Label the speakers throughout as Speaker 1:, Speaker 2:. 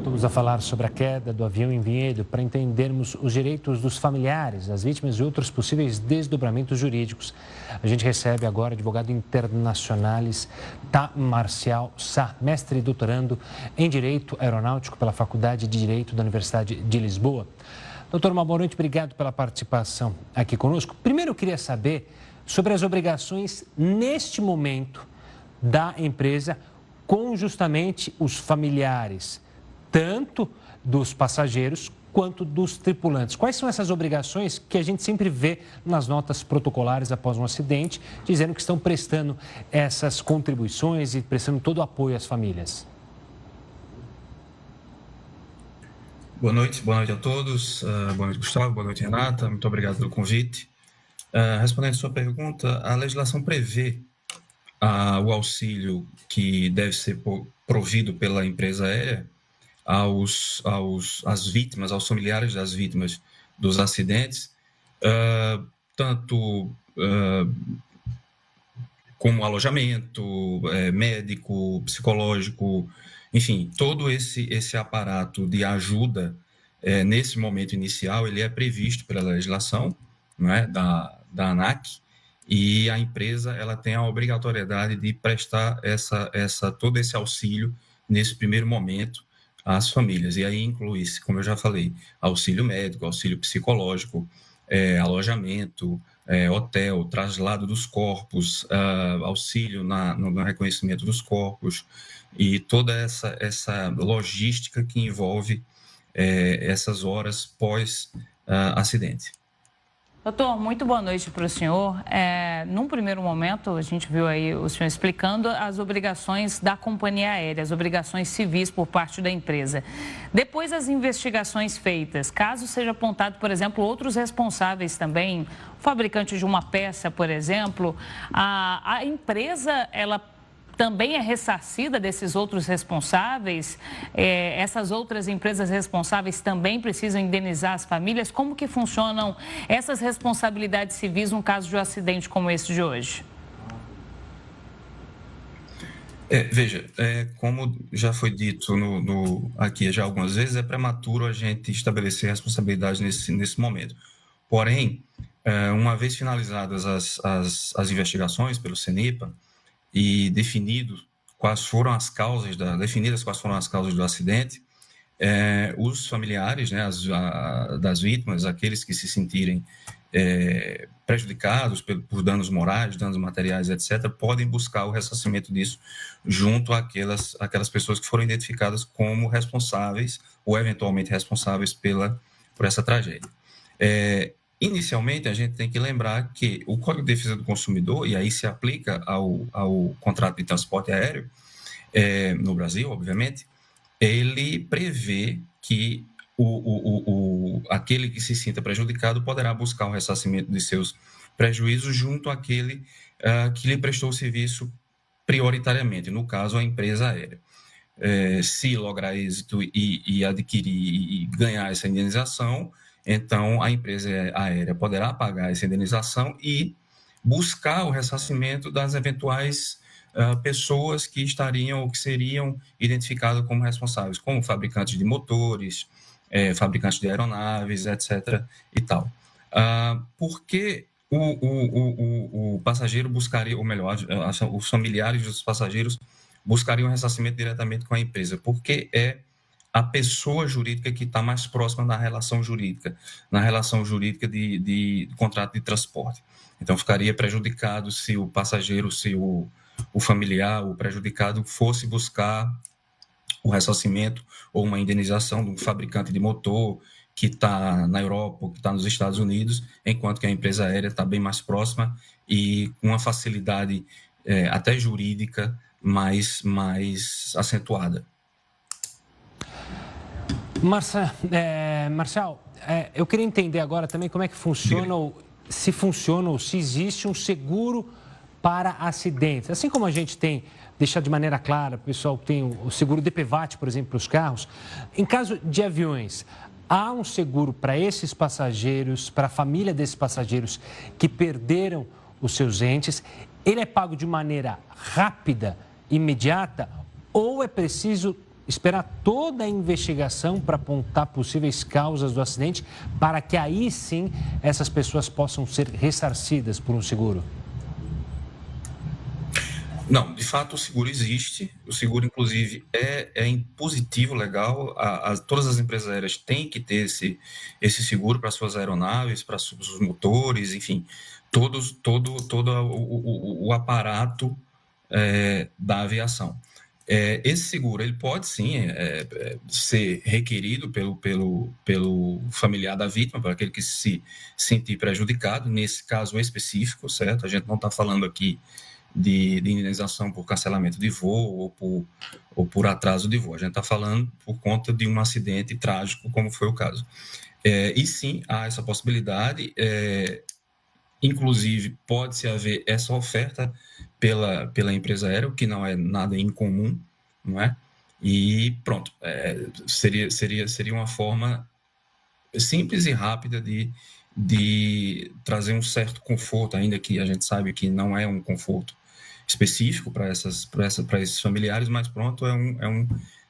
Speaker 1: Voltamos a falar sobre a queda do avião em Vinhedo para entendermos os direitos dos familiares, das vítimas e outros possíveis desdobramentos jurídicos. A gente recebe agora o advogado internacionalis Marcial Sá, mestre e doutorando em Direito Aeronáutico pela Faculdade de Direito da Universidade de Lisboa. Doutor, uma boa noite, obrigado pela participação aqui conosco. Primeiro, eu queria saber sobre as obrigações neste momento da empresa com justamente os familiares, tanto dos passageiros quanto dos tripulantes. Quais são essas obrigações que a gente sempre vê nas notas protocolares após um acidente, dizendo que estão prestando essas contribuições e prestando todo o apoio às famílias?
Speaker 2: Boa noite a todos. Boa noite, Gustavo. Boa noite, Renata. Muito obrigado pelo convite. Respondendo a sua pergunta, a legislação prevê o auxílio que deve ser provido pela empresa aérea às vítimas, aos familiares das vítimas dos acidentes, tanto como alojamento, médico, psicológico, enfim, todo esse aparato de ajuda, nesse momento inicial, ele é previsto pela legislação, né, da ANAC, e a empresa ela tem a obrigatoriedade de prestar todo esse auxílio nesse primeiro momento às famílias. E aí inclui-se, como eu já falei, auxílio médico, auxílio psicológico, alojamento, hotel, traslado dos corpos, auxílio no reconhecimento dos corpos e toda essa logística que envolve essas horas pós-acidente.
Speaker 3: Doutor, muito boa noite para o senhor. Num primeiro momento, a gente viu aí o senhor explicando as obrigações da companhia aérea, as obrigações civis por parte da empresa. Depois das investigações feitas, caso seja apontado, por exemplo, outros responsáveis também, o fabricante de uma peça, por exemplo, a empresa, ela também é ressarcida desses outros responsáveis? Essas outras empresas responsáveis também precisam indenizar as famílias? Como que funcionam essas responsabilidades civis no caso de um acidente como esse de hoje?
Speaker 2: Veja, como já foi dito aqui já algumas vezes, é prematuro a gente estabelecer responsabilidade nesse momento. Porém, uma vez finalizadas as investigações pelo CENIPA, e definidas quais foram as causas do acidente, os familiares, né, das vítimas, aqueles que se sentirem prejudicados por danos morais, danos materiais, etc., podem buscar o ressarcimento disso junto àquelas pessoas que foram identificadas como responsáveis ou eventualmente responsáveis por essa tragédia. Inicialmente, a gente tem que lembrar que o Código de Defesa do Consumidor, e aí se aplica ao contrato de transporte aéreo, no Brasil, obviamente, ele prevê que aquele que se sinta prejudicado poderá buscar o ressarcimento de seus prejuízos junto àquele que lhe prestou o serviço prioritariamente, no caso, a empresa aérea. Se lograr êxito e adquirir e ganhar essa indenização, então a empresa aérea poderá pagar essa indenização e buscar o ressarcimento das eventuais pessoas que estariam ou que seriam identificadas como responsáveis, como fabricantes de motores, fabricantes de aeronaves, etc. e tal. Por que o passageiro buscaria, ou melhor, os familiares dos passageiros buscariam o ressarcimento diretamente com a empresa? Porque a pessoa jurídica que está mais próxima na relação jurídica de contrato de transporte. Então, ficaria prejudicado se o passageiro, se o familiar, o prejudicado, fosse buscar o ressarcimento ou uma indenização de um fabricante de motor que está na Europa ou que está nos Estados Unidos, enquanto que a empresa aérea está bem mais próxima e com uma facilidade até jurídica mais acentuada.
Speaker 1: Marcial, eu queria entender agora também como é que funciona, se existe um seguro para acidentes. Assim como a gente tem, deixar de maneira clara, o pessoal tem o seguro DPVAT, por exemplo, para os carros. Em caso de aviões, há um seguro para esses passageiros, para a família desses passageiros que perderam os seus entes? Ele é pago de maneira rápida, imediata, ou é preciso esperar toda a investigação para apontar possíveis causas do acidente, para que aí sim essas pessoas possam ser ressarcidas por um seguro?
Speaker 2: Não, de fato o seguro existe, o seguro inclusive é impositivo legal, todas as empresas aéreas têm que ter esse seguro para suas aeronaves, para os motores, enfim, todo o aparato da aviação. Esse seguro ele pode sim ser requerido pelo familiar da vítima, para aquele que se sentir prejudicado, nesse caso específico, certo? A gente não está falando aqui de indenização por cancelamento de voo ou por atraso de voo. A gente está falando por conta de um acidente trágico, como foi o caso. E sim, há essa possibilidade, inclusive pode-se haver essa oferta pela empresa aérea, o que não é nada incomum, não é? E pronto, seria uma forma simples e rápida de trazer um certo conforto, ainda que a gente sabe que não é um conforto específico para esses familiares, mas pronto,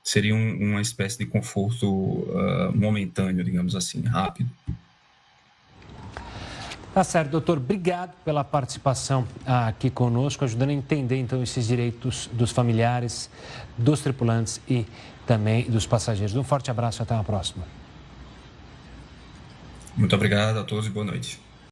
Speaker 2: seria uma espécie de conforto momentâneo, digamos assim, rápido.
Speaker 1: Tá certo, doutor. Obrigado pela participação aqui conosco, ajudando a entender, então, esses direitos dos familiares, dos tripulantes e também dos passageiros. Um forte abraço e até a próxima.
Speaker 2: Muito obrigado a todos e boa noite.